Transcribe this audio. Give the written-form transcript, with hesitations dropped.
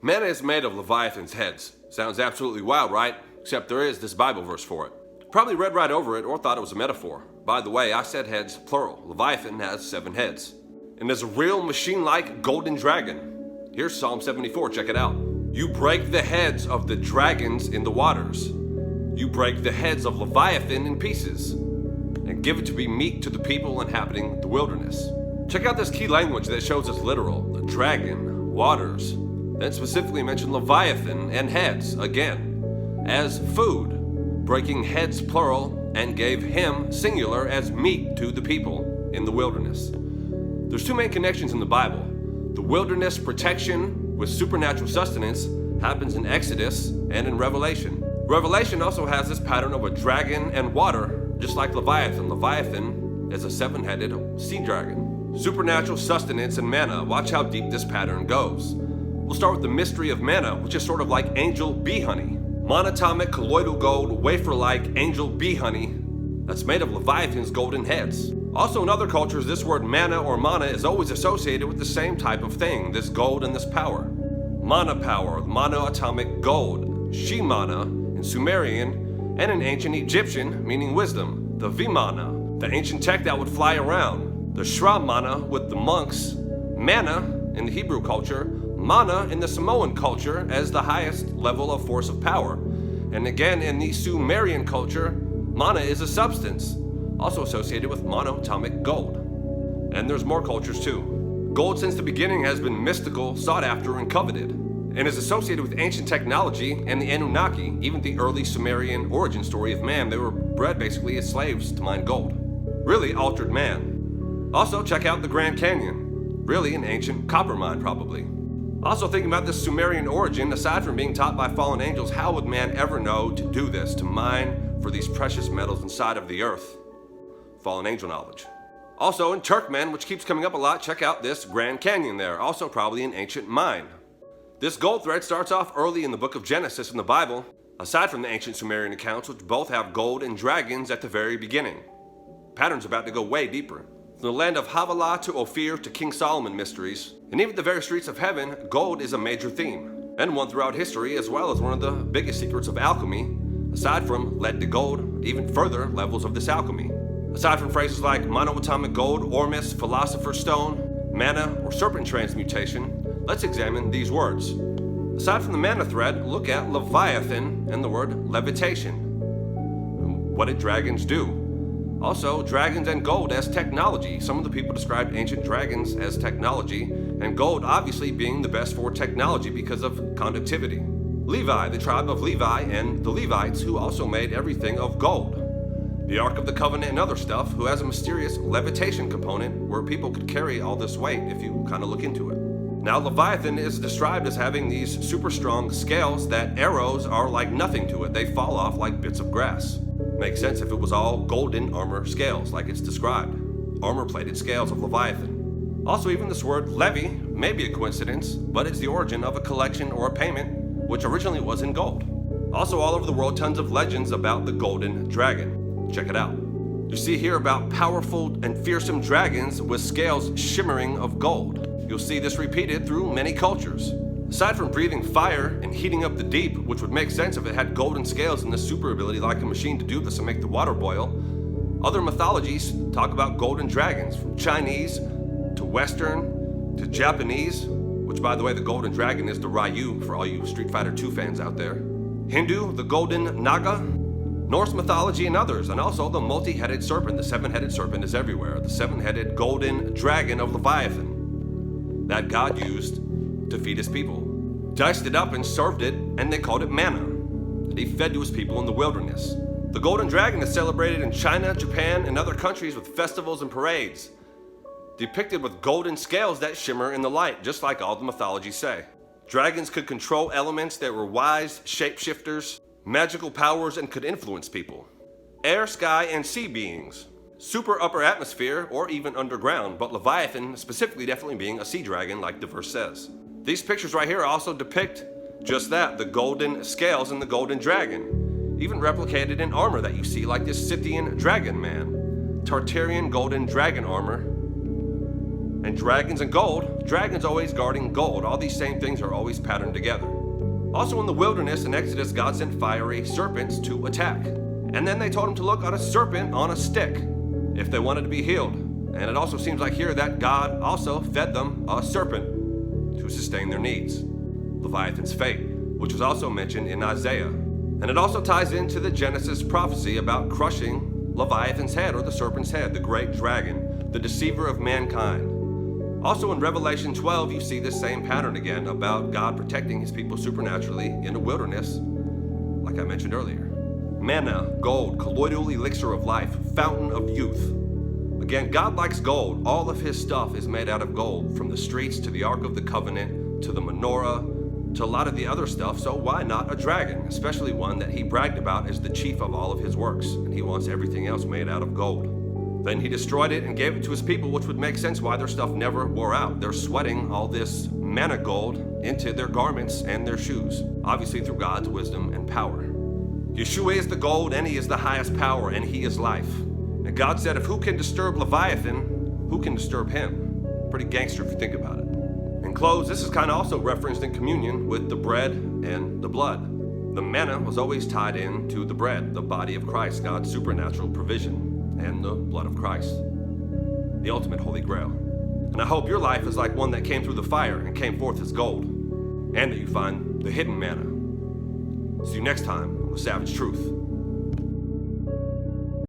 Manna is made of Leviathan's heads. Sounds absolutely wild, right? Except there is this Bible verse for it. Probably read right over it or thought it was a metaphor. By the way, I said heads plural. Leviathan has 7 heads. And there's a real machine-like golden dragon. Here's Psalm 74, check it out. You break the heads of the dragons in the waters. You break the heads of Leviathan in pieces and give it to be meat to the people inhabiting the wilderness. Check out this key language that shows it's literal. The dragon, waters, then specifically mention Leviathan and heads again as food, breaking heads plural, and gave him singular as meat to the people in the wilderness. There's 2 main connections in the Bible. The wilderness protection with supernatural sustenance happens in Exodus and in Revelation. Revelation also has this pattern of a dragon and water, just like Leviathan. Leviathan is a 7-headed sea dragon. Supernatural sustenance and manna. Watch how deep this pattern goes. We'll start with the mystery of manna, which is sort of like angel bee honey. Monatomic colloidal gold, wafer-like angel bee honey that's made of Leviathan's golden heads. Also in other cultures, this word manna or mana is always associated with the same type of thing, this gold and this power. Mana power, monoatomic gold, Shimana in Sumerian, and in ancient Egyptian, meaning wisdom, the Vimana, the ancient tech that would fly around, the Shramana with the monks, Manna in the Hebrew culture, Mana in the Samoan culture as the highest level of force of power. And again, in the Sumerian culture, mana is a substance, also associated with monatomic gold. And there's more cultures too. Gold since the beginning has been mystical, sought after, and coveted, and is associated with ancient technology and the Anunnaki. Even the early Sumerian origin story of man, they were bred basically as slaves to mine gold. Really altered man. Also, check out the Grand Canyon. Really an ancient copper mine, probably. Also thinking about this Sumerian origin, aside from being taught by fallen angels, how would man ever know to do this, to mine for these precious metals inside of the earth? Fallen angel knowledge. Also in Turkmen, which keeps coming up a lot, check out this Grand Canyon there, also probably an ancient mine. This gold thread starts off early in the book of Genesis in the Bible, aside from the ancient Sumerian accounts, which both have gold and dragons at the very beginning. Pattern's about to go way deeper. From the land of Havilah to Ophir to King Solomon mysteries, and even the very streets of heaven, gold is a major theme, and one throughout history, as well as one of the biggest secrets of alchemy, aside from lead to gold, even further levels of this alchemy. Aside from phrases like monoatomic gold, ormus, philosopher's stone, manna, or serpent transmutation, let's examine these words. Aside from the manna thread, look at Leviathan and the word levitation. What did dragons do? Also, dragons and gold as technology. Some of the people described ancient dragons as technology, and gold obviously being the best for technology because of conductivity. Levi, the tribe of Levi, and the Levites, who also made everything of gold. The Ark of the Covenant and other stuff, who has a mysterious levitation component where people could carry all this weight if you kind of look into it. Now, Leviathan is described as having these super strong scales that arrows are like nothing to it. They fall off like bits of grass. Makes sense if it was all golden armor scales like it's described. Armor-plated scales of Leviathan. Also, even this word levy may be a coincidence, but it's the origin of a collection or a payment, which originally was in gold. Also, all over the world, tons of legends about the golden dragon. Check it out. You see here about powerful and fearsome dragons with scales shimmering of gold. You'll see this repeated through many cultures. Aside from breathing fire and heating up the deep, which would make sense if it had golden scales and the super ability like a machine to do this and make the water boil, other mythologies talk about golden dragons, from Chinese to Western to Japanese, which by the way, the golden dragon is the Ryu for all you Street Fighter 2 fans out there. Hindu, the golden Naga, Norse mythology and others, and also the multi-headed serpent. The 7-headed serpent is everywhere. The 7-headed golden dragon of Leviathan that God used to feed his people. Diced it up and served it, and they called it manna that he fed to his people in the wilderness. The golden dragon is celebrated in China, Japan, and other countries with festivals and parades, depicted with golden scales that shimmer in the light, just like all the mythologies say. Dragons could control elements that were wise shapeshifters, magical powers, and could influence people. Air, sky, and sea beings. Super upper atmosphere, or even underground, but Leviathan specifically definitely being a sea dragon like the verse says. These pictures right here also depict just that, the golden scales and the golden dragon, even replicated in armor that you see like this Scythian dragon man, Tartarian golden dragon armor. And dragons and gold, dragons always guarding gold. All these same things are always patterned together. Also in the wilderness in Exodus, God sent fiery serpents to attack. And then they told him to look at a serpent on a stick if they wanted to be healed. And it also seems like here that God also fed them a serpent to sustain their needs. Leviathan's fate, which was also mentioned in Isaiah. And it also ties into the Genesis prophecy about crushing Leviathan's head, or the serpent's head, the great dragon, the deceiver of mankind. Also in Revelation 12, you see this same pattern again about God protecting his people supernaturally in a wilderness, like I mentioned earlier. Manna, gold, colloidal elixir of life, fountain of youth. Again, God likes gold. All of his stuff is made out of gold, from the streets to the Ark of the Covenant, to the menorah, to a lot of the other stuff. So why not a dragon, especially one that he bragged about as the chief of all of his works, and he wants everything else made out of gold. Then he destroyed it and gave it to his people, which would make sense why their stuff never wore out. They're sweating all this manna gold into their garments and their shoes, obviously through God's wisdom and power. Yeshua is the gold, and he is the highest power, and he is life. And God said, if who can disturb Leviathan, who can disturb him? Pretty gangster if you think about it. In close, this is kind of also referenced in communion with the bread and the blood. The manna was always tied in to the bread, the body of Christ, God's supernatural provision, and the blood of Christ, the ultimate holy grail. And I hope your life is like one that came through the fire and came forth as gold, and that you find the hidden manna. See you next time on The Savage Truth.